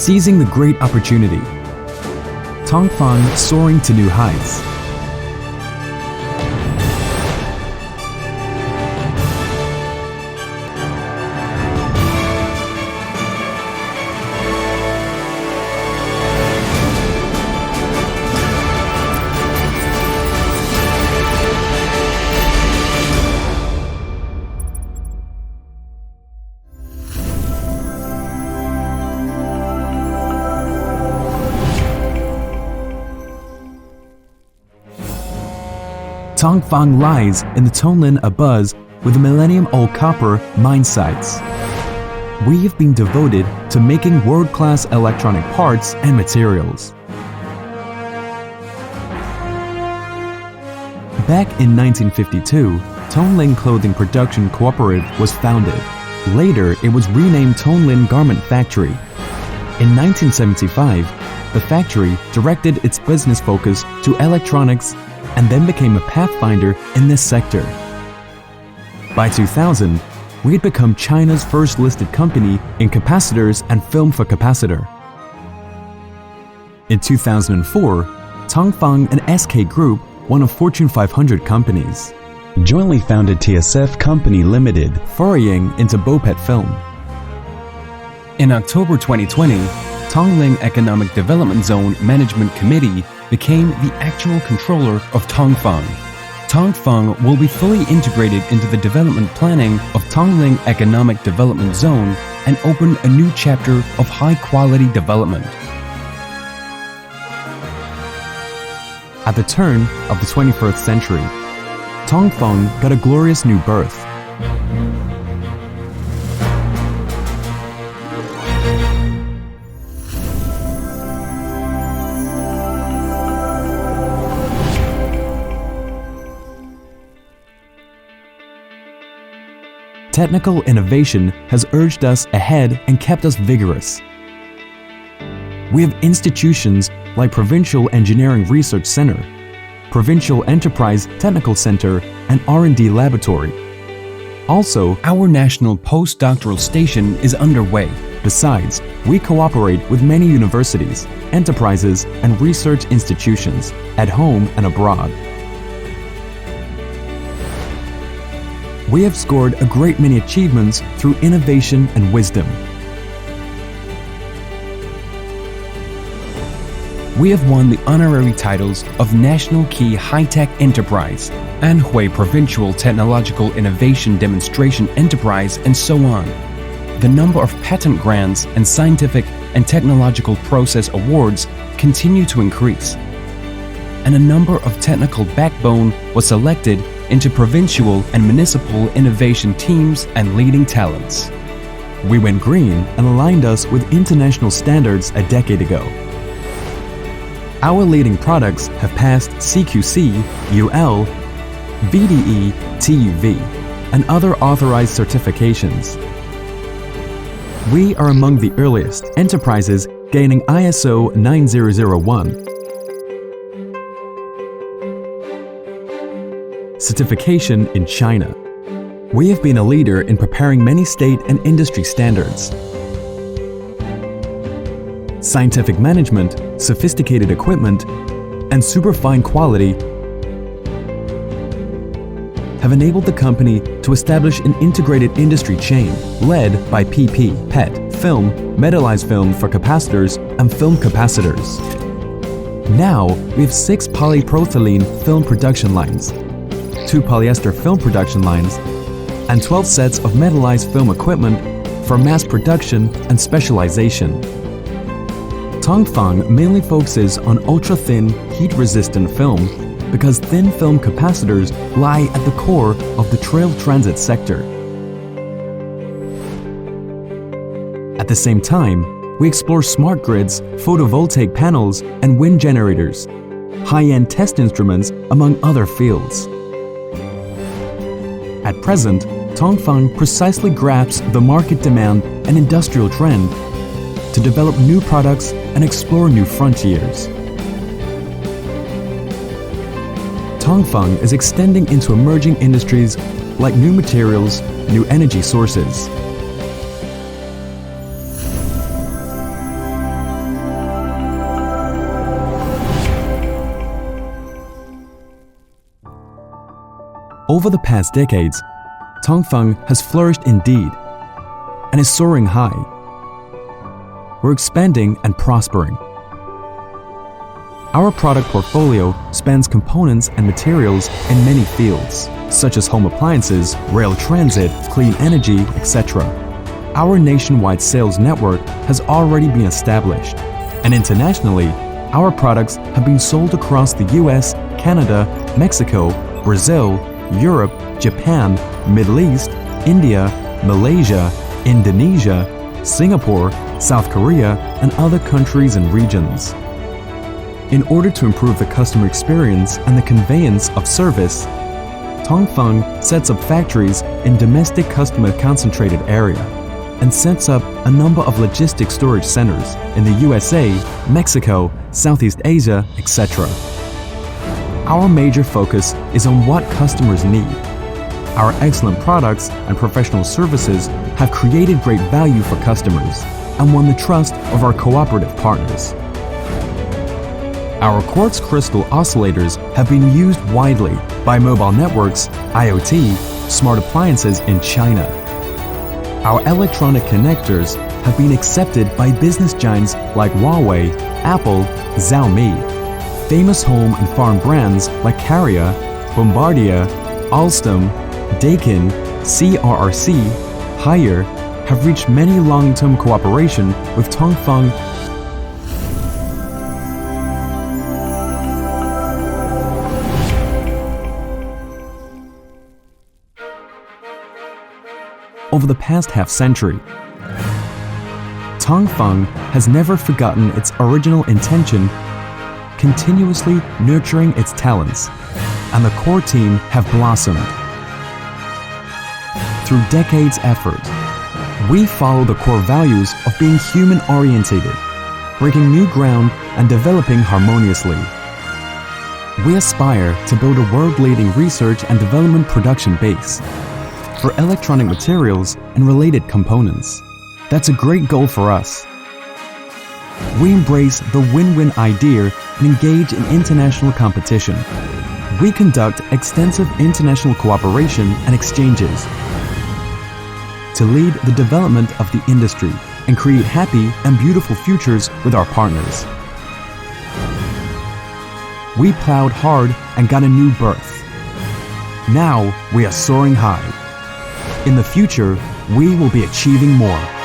seizing the great opportunity. Tongfeng soaring to new heights. Tongfeng lies in the Tonglin abuzz with the millennium-old copper mine sites. We have been devoted to making world-class electronic parts and materials. Back in 1952, Tonglin Clothing Production Cooperative was founded. Later, it was renamed Tonglin Garment Factory. In 1975, the factory directed its business focus to electronics and then became a pathfinder in this sector. By 2000, we had become China's first listed company in capacitors and film for capacitor. In 2004, Tongfeng and SK Group, one of Fortune 500 companies, jointly founded TSF Company Limited, foraying into BOPET film. In October 2020, Tongling Economic Development Zone Management Committee became the actual controller of Tongfeng. Tongfeng will be fully integrated into the development planning of Tongling Economic Development Zone and open a new chapter of high-quality development. At the turn of the 21st century, Tongfeng got a glorious new birth. Technical innovation has urged us ahead and kept us vigorous. We have institutions like Provincial Engineering Research Center, Provincial Enterprise Technical Center, and R&D Laboratory. Also, our national postdoctoral station is underway. Besides, we cooperate with many universities, enterprises, and research institutions at home and abroad. We have scored a great many achievements through innovation and wisdom. We have won the honorary titles of National Key High-Tech Enterprise, Anhui Provincial Technological Innovation Demonstration Enterprise, and so on. The number of patent grants and scientific and technological process awards continue to increase. And a number of technical backbone was selected into provincial and municipal innovation teams and leading talents. We went green and aligned us with international standards a decade ago. Our leading products have passed CQC, UL, VDE, TUV, and other authorized certifications. We are among the earliest enterprises gaining ISO 9001 certification in China. We have been a leader in preparing many state and industry standards. Scientific management, sophisticated equipment, and superfine quality have enabled the company to establish an integrated industry chain led by PP, PET, film, metallized film for capacitors, and film capacitors. Now, we have 6 polypropylene film production lines, 2 polyester film production lines, and 12 sets of metallized film equipment for mass production and specialization. Tongfeng mainly focuses on ultra-thin, heat-resistant film because thin film capacitors lie at the core of the trail transit sector. At the same time, we explore smart grids, photovoltaic panels, and wind generators, high-end test instruments, among other fields. At present, Tongfeng precisely grasps the market demand and industrial trend to develop new products and explore new frontiers. Tongfeng is extending into emerging industries like new materials, new energy sources. Over the past decades, Tongfeng has flourished indeed and is soaring high. We're expanding and prospering. Our product portfolio spans components and materials in many fields, such as home appliances, rail transit, clean energy, etc. Our nationwide sales network has already been established, and internationally, our products have been sold across the US, Canada, Mexico, Brazil, Europe, Japan, Middle East, India, Malaysia, Indonesia, Singapore, South Korea, and other countries and regions. In order to improve the customer experience and the conveyance of service, Tongfeng sets up factories in domestic customer concentrated area and sets up a number of logistic storage centers in the USA, Mexico, Southeast Asia, etc. Our major focus is on what customers need. Our excellent products and professional services have created great value for customers and won the trust of our cooperative partners. Our quartz crystal oscillators have been used widely by mobile networks, IoT, smart appliances in China. Our electronic connectors have been accepted by business giants like Huawei, Apple, Xiaomi, famous home and farm brands like Carrier, Bombardier, Alstom, Daikin, CRRC, Haier have reached many long-term cooperation with Tongfeng. Over the past half-century, Tongfeng has never forgotten its original intention, continuously nurturing its talents, and the core team have blossomed. Through decades' effort, we follow the core values of being human-orientated, breaking new ground and developing harmoniously. We aspire to build a world-leading research and development production base for electronic materials and related components. That's a great goal for us. We embrace the win-win idea and engage in international competition. We conduct extensive international cooperation and exchanges to lead the development of the industry and create happy and beautiful futures with our partners. We plowed hard and got a new birth. Now we are soaring high. In the future, we will be achieving more.